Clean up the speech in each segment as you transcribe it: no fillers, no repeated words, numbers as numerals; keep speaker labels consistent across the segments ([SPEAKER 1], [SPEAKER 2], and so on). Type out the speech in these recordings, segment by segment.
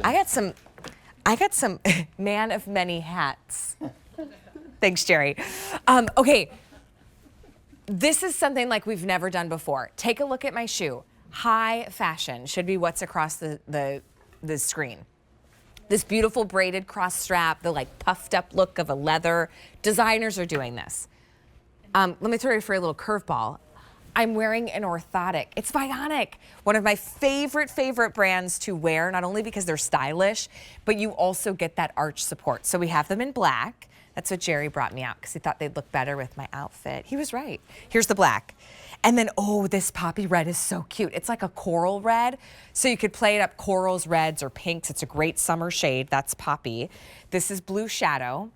[SPEAKER 1] I got some man of many hats. Thanks, Jerry. Okay, this is something like we've never done before. Take a look at my shoe. High fashion should be what's across the screen. This beautiful braided cross strap, the like puffed up look of a leather. Designers are doing this. Let me throw you for a little curveball. I'm wearing an orthotic. It's Vionic, one of my favorite brands to wear, not only because they're stylish, but you also get that arch support. So we have them in black. That's what Jerry brought me out because he thought they'd look better with my outfit. He was right. Here's the black. And then, oh, this poppy red is so cute. It's like a coral red. So you could play it up corals, reds, or pinks. It's a great summer shade. That's poppy. This is blue shadow,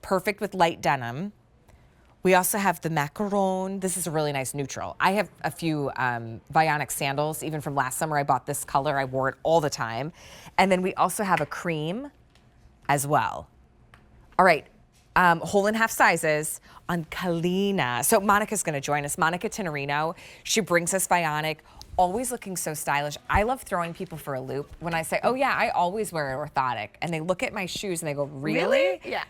[SPEAKER 1] perfect with light denim. We also have the macaron. This is a really nice neutral. I have a few Vionic sandals, even from last summer. I bought this color. I wore it all the time. And then we also have a cream as well. All right. Whole and half sizes on Kalina. So Monica's going to join us. Monica Tenerino. She brings us Vionic, always looking so stylish. I love throwing people for a loop when I say, oh yeah, I always wear an orthotic. And they look at my shoes and they go, really?
[SPEAKER 2] Yeah.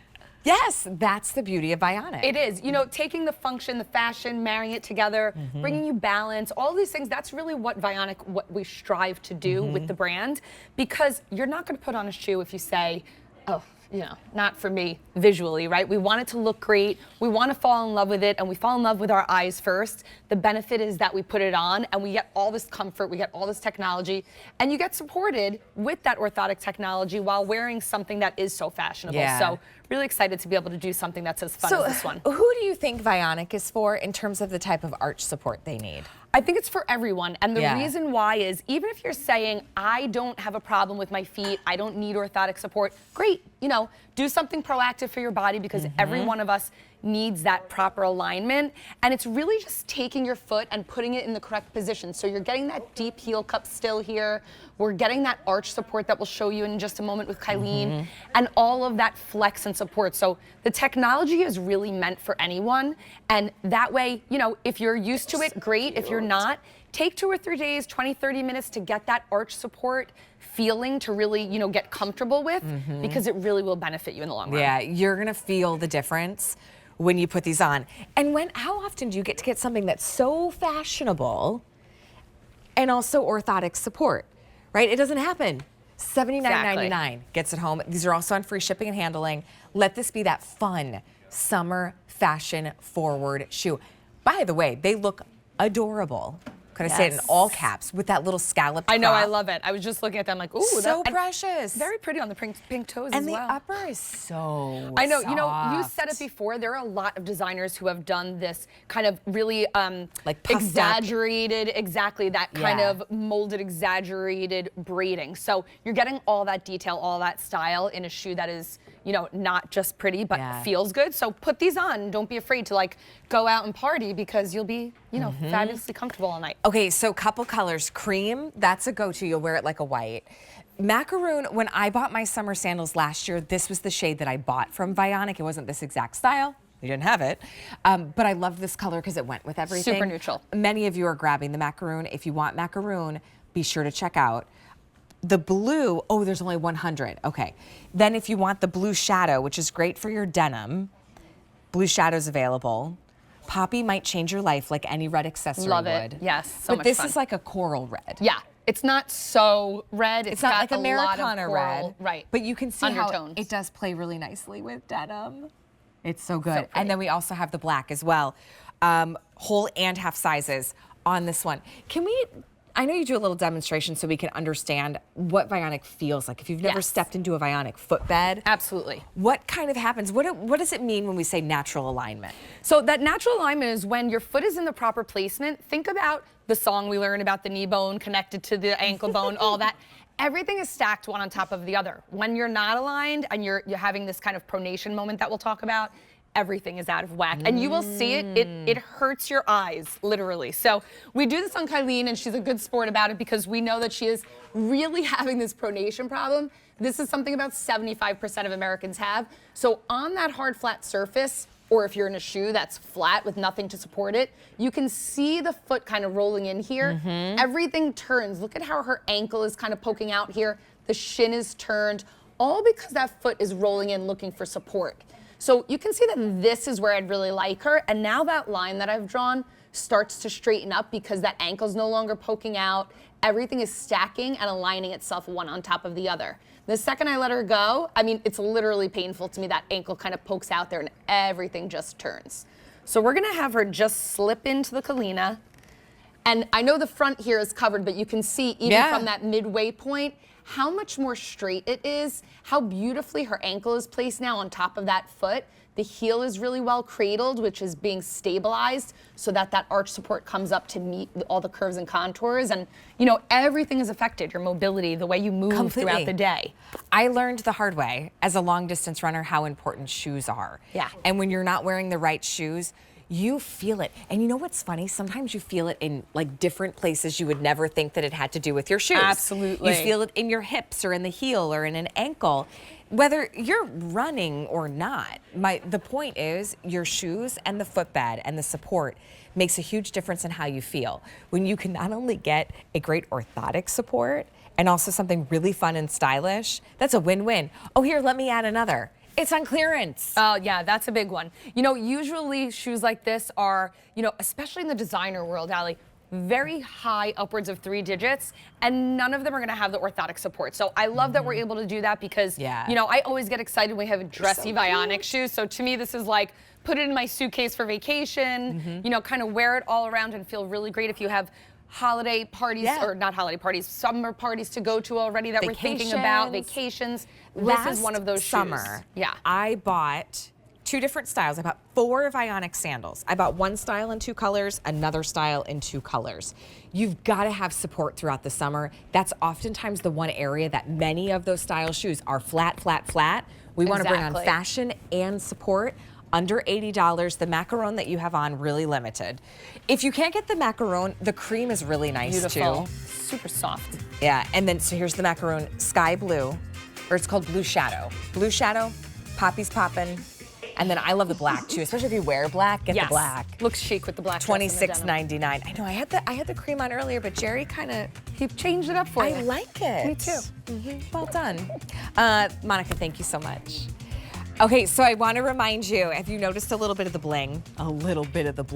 [SPEAKER 1] Yes, that's the beauty of Vionic.
[SPEAKER 2] It is. You know, taking the function, the fashion, marrying it together, bringing you balance, all these things, that's really what Vionic, what we strive to do with the brand. Because you're not going to put on a shoe if you say, oh, you know, not for me visually, right? We want it to look great. We want to fall in love with it, and we fall in love with our eyes first. The benefit is that we put it on and we get all this comfort, we get all this technology, and you get supported with that orthotic technology while wearing something that is so fashionable.
[SPEAKER 1] Yeah.
[SPEAKER 2] So really excited to be able to do something that's as fun as this one.
[SPEAKER 1] Who do you think Vionic is for in terms of the type of arch support they need?
[SPEAKER 2] I think it's for everyone, and the reason why is even if you're saying, I don't have a problem with my feet, I don't need orthotic support, great, you know, do something proactive for your body because every one of us needs that proper alignment, and it's really just taking your foot and putting it in the correct position. So you're getting that deep heel cup still here, we're getting that arch support that we'll show you in just a moment with Kalina, and all of that flex and support. So the technology is really meant for anyone, and that way, you know, if you're used to it, great. If you're not, take 2 or 3 days, 20, 30 minutes to get that arch support feeling to really, you know, get comfortable with, because it really will benefit you in the long run.
[SPEAKER 1] Yeah, you're gonna feel the difference when you put these on. And how often do you get to get something that's so fashionable and also orthotic support, right? It doesn't happen. $79.99 gets it home. These are also on free shipping and handling. Let this be that fun summer fashion forward shoe. By the way, they look adorable. Could I say it in all caps with that little scallop
[SPEAKER 2] I know,
[SPEAKER 1] crop.
[SPEAKER 2] I love it. I was just looking at them like, ooh,
[SPEAKER 1] so precious.
[SPEAKER 2] Very pretty on the pink toes
[SPEAKER 1] and
[SPEAKER 2] as well.
[SPEAKER 1] And the upper is so
[SPEAKER 2] I know,
[SPEAKER 1] soft.
[SPEAKER 2] you know, you said it before, there are a lot of designers who have done this kind of really
[SPEAKER 1] like
[SPEAKER 2] exaggerated, exactly, that kind of molded, exaggerated braiding. So you're getting all that detail, all that style in a shoe that is, you know, not just pretty, but feels good. So put these on. Don't be afraid to like go out and party because you'll be, you know, fabulously comfortable all night.
[SPEAKER 1] Okay, so couple colors. Cream, that's a go-to. You'll wear it like a white. Macaroon, when I bought my summer sandals last year, this was the shade that I bought from Vionic. It wasn't this exact style. We didn't have it. But I loved this color because it went with everything.
[SPEAKER 2] Super neutral.
[SPEAKER 1] Many of you are grabbing the macaroon. If you want macaroon, be sure to check out. The blue, oh, there's only 100. Okay. Then if you want the blue shadow, which is great for your denim, blue shadow's available. Poppy might change your life like any red accessory would.
[SPEAKER 2] Love it. Yes, so much fun.
[SPEAKER 1] But this is like a coral red.
[SPEAKER 2] Yeah. It's not so red.
[SPEAKER 1] It's not
[SPEAKER 2] got
[SPEAKER 1] like Americana
[SPEAKER 2] coral,
[SPEAKER 1] red.
[SPEAKER 2] Right.
[SPEAKER 1] But you can see
[SPEAKER 2] undertones.
[SPEAKER 1] how it does play really nicely with denim. It's so good.
[SPEAKER 2] So
[SPEAKER 1] and then we also have the black as well. Whole and half sizes on this one. Can we, I know you do a little demonstration so we can understand what Vionic feels like. If you've never stepped into a Vionic footbed.
[SPEAKER 2] Absolutely.
[SPEAKER 1] What kind of happens? What does it mean when we say natural alignment?
[SPEAKER 2] So that natural alignment is when your foot is in the proper placement. Think about the song we learned about the knee bone connected to the ankle bone, all that. Everything is stacked one on top of the other. When you're not aligned and you're having this kind of pronation moment that we'll talk about, everything is out of whack. And you will see it, it hurts your eyes, literally. So we do this on Kalina, and she's a good sport about it because we know that she is really having this pronation problem. This is something about 75% of Americans have. So on that hard, flat surface, or if you're in a shoe that's flat with nothing to support it, you can see the foot kind of rolling in here. Everything turns. Look at how her ankle is kind of poking out here. the shin is turned, all because that foot is rolling in looking for support. So you can see that this is where I'd really like her, and now that line that I've drawn starts to straighten up because that ankle's no longer poking out. Everything is stacking and aligning itself one on top of the other. The second I let her go, I mean, it's literally painful to me. That ankle kind of pokes out there and everything just turns. So we're gonna have her just slip into the Kalina. And I know the front here is covered, but you can see even from that midway point, how much more straight it is, how beautifully her ankle is placed now on top of that foot. The heel is really well cradled, which is being stabilized so that that arch support comes up to meet all the curves and contours. And, you know, everything is affected, your mobility, the way you move throughout the day.
[SPEAKER 1] I learned the hard way as a long distance runner how important shoes are.
[SPEAKER 2] Yeah.
[SPEAKER 1] And when you're not wearing the right shoes, you feel it. And you know what's funny? Sometimes you feel it in like different places you would never think that it had to do with your shoes.
[SPEAKER 2] Absolutely.
[SPEAKER 1] You feel it in your hips or in the heel or in an ankle. Whether you're running or not, the point is your shoes and the footbed and the support makes a huge difference in how you feel. When you can not only get a great orthotic support and also something really fun and stylish, that's a win-win. Oh, here, let me add another. It's on clearance.
[SPEAKER 2] Oh, yeah, that's a big one. You know, usually shoes like this are, you know, especially in the designer world, Allie, very high, upwards of 3 digits, and none of them are gonna have the orthotic support. So I love that we're able to do that because, you know, I always get excited when we have dressy Vionic shoes. So to me, this is like, put it in my suitcase for vacation, you know, kind of wear it all around and feel really great if you have holiday parties, or not holiday parties, summer parties to go to already that we're thinking about, vacations. This is one of those
[SPEAKER 1] summer,
[SPEAKER 2] shoes.
[SPEAKER 1] I bought 2 different styles. I bought 4 Vionic sandals. I bought one style in 2 colors, another style in 2 colors. You've got to have support throughout the summer. That's oftentimes the one area that many of those style shoes are flat, flat, flat. We want to bring on fashion and support. Under $80, the macaron that you have on, really limited. If you can't get the macaron, the cream is really nice too.
[SPEAKER 2] Super soft.
[SPEAKER 1] Yeah, and then so here's the macaron, sky blue, or it's called blue shadow. Blue shadow, poppy's poppin', and then I love the black too, especially if you wear black, get the black.
[SPEAKER 2] Looks chic with the black.
[SPEAKER 1] $26.99. I know, I had the cream on earlier, but Jerry he
[SPEAKER 2] changed it up for you.
[SPEAKER 1] I like it.
[SPEAKER 2] Me too.
[SPEAKER 1] Well done. Monica, thank you so much. Okay, so I want to remind you, have you noticed a little bit of the bling? A little bit of the bling.